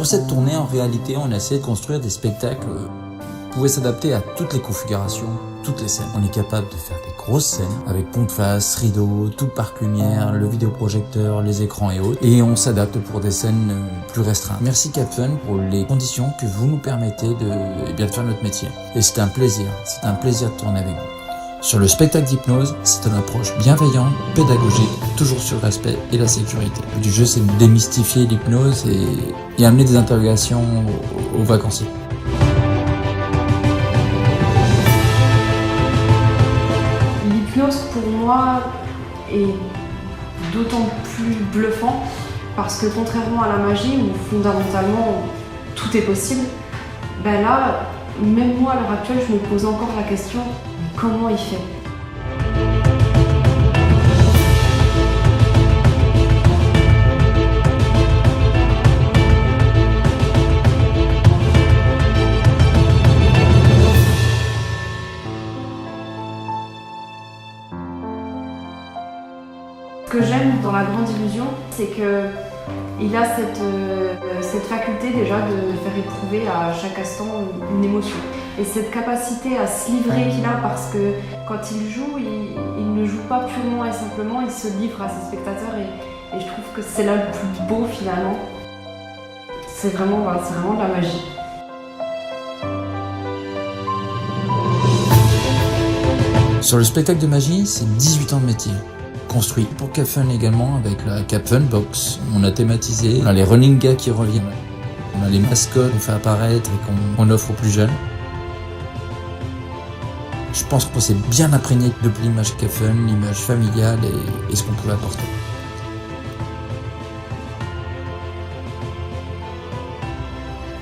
Pour cette tournée, en réalité, on a essayé de construire des spectacles qui pouvaient s'adapter à toutes les configurations, toutes les scènes. On est capable de faire des grosses scènes avec pont de face, rideau, tout parc lumière, le vidéoprojecteur, les écrans et autres. Et on s'adapte pour des scènes plus restreintes. Merci Capfun pour les conditions que vous nous permettez de faire notre métier. Et c'est un plaisir de tourner avec vous. Sur le spectacle d'hypnose, c'est une approche bienveillante, pédagogique, toujours sur le respect et la sécurité. Le but du jeu, c'est de démystifier l'hypnose et amener des interrogations aux vacanciers. L'hypnose, pour moi, est d'autant plus bluffant parce que contrairement à la magie, où fondamentalement tout est possible, ben là, même moi à l'heure actuelle, je me pose encore la question: comment il fait? Ce que j'aime dans La Grande Illusion, c'est qu'il a cette faculté déjà de faire éprouver à chaque instant une émotion. Et cette capacité à se livrer qu'il a, parce que quand il joue, il ne joue pas purement et simplement, il se livre à ses spectateurs et je trouve que c'est là le plus beau finalement. C'est vraiment de la magie. Sur le spectacle de magie, c'est 18 ans de métier. Construit pour Capfun également avec la Capfun Box. On a thématisé, on a les running gags qui reviennent. On a les mascottes qu'on fait apparaître et qu'on offre aux plus jeunes. Je pense qu'on s'est bien imprégné de l'image Capfun, l'image familiale et ce qu'on pouvait apporter.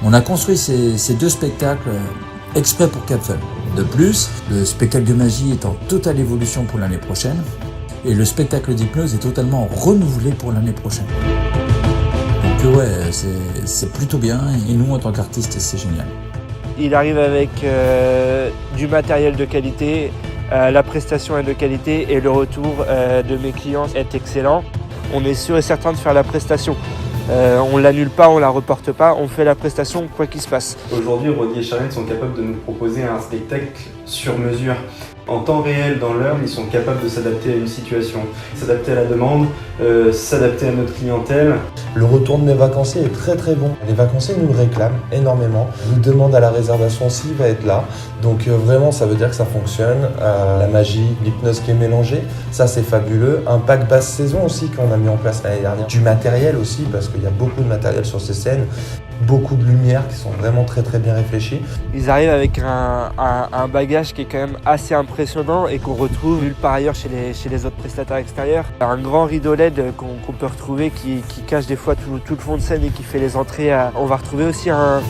On a construit ces deux spectacles exprès pour Capfun. De plus, le spectacle de magie est en totale évolution pour l'année prochaine et le spectacle d'hypnose est totalement renouvelé pour l'année prochaine. Donc ouais, c'est plutôt bien et nous en tant qu'artistes, c'est génial. Il arrive avec du matériel de qualité, la prestation est de qualité et le retour de mes clients est excellent. On est sûr et certain de faire la prestation. On ne l'annule pas, on ne la reporte pas, on fait la prestation quoi qu'il se passe. Aujourd'hui, Rodier et Charlène sont capables de nous proposer un spectacle sur mesure. En temps réel, dans l'heure, ils sont capables de s'adapter à une situation, s'adapter à la demande, s'adapter à notre clientèle. Le retour de mes vacanciers est très très bon. Les vacanciers nous le réclament énormément, nous demandent à la réservation s'il va être là. Donc vraiment, ça veut dire que ça fonctionne. La magie, l'hypnose qui est mélangée, ça c'est fabuleux. Un pack basse saison aussi qu'on a mis en place l'année dernière. Du matériel aussi, parce qu'il y a beaucoup de matériel sur ces scènes. Beaucoup de lumières qui sont vraiment très très bien réfléchies. Ils arrivent avec un bagage qui est quand même assez impressionnant et qu'on retrouve nulle part ailleurs chez les autres prestataires extérieurs. Un grand rideau LED qu'on peut retrouver qui cache des fois tout le fond de scène et qui fait les entrées. On va retrouver aussi un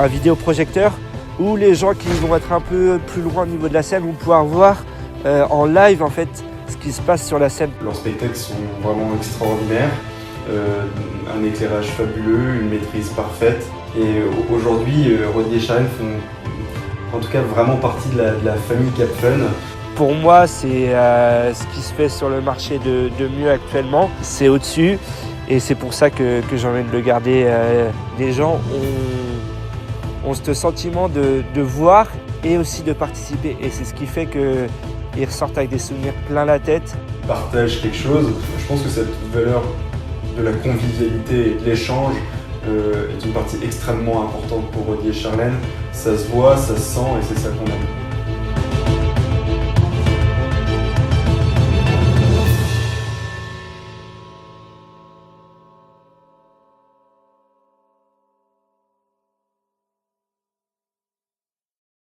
vidéoprojecteur où les gens qui vont être un peu plus loin au niveau de la scène vont pouvoir voir en live en fait ce qui se passe sur la scène. Leurs spectacles sont vraiment extraordinaires. Un éclairage fabuleux, une maîtrise parfaite. Et aujourd'hui, Rodier et Charlène font en tout cas vraiment partie de la famille Capfun. Pour moi, c'est ce qui se fait sur le marché de mieux actuellement. C'est au-dessus et c'est pour ça que j'ai envie de le garder. Les gens ont ce sentiment de voir et aussi de participer. Et c'est ce qui fait qu'ils ressortent avec des souvenirs plein la tête. Ils partagent quelque chose. Je pense que cette valeur de la convivialité et de l'échange est une partie extrêmement importante pour Rodier et Charlène. Ça se voit, ça se sent et c'est ça qu'on aime.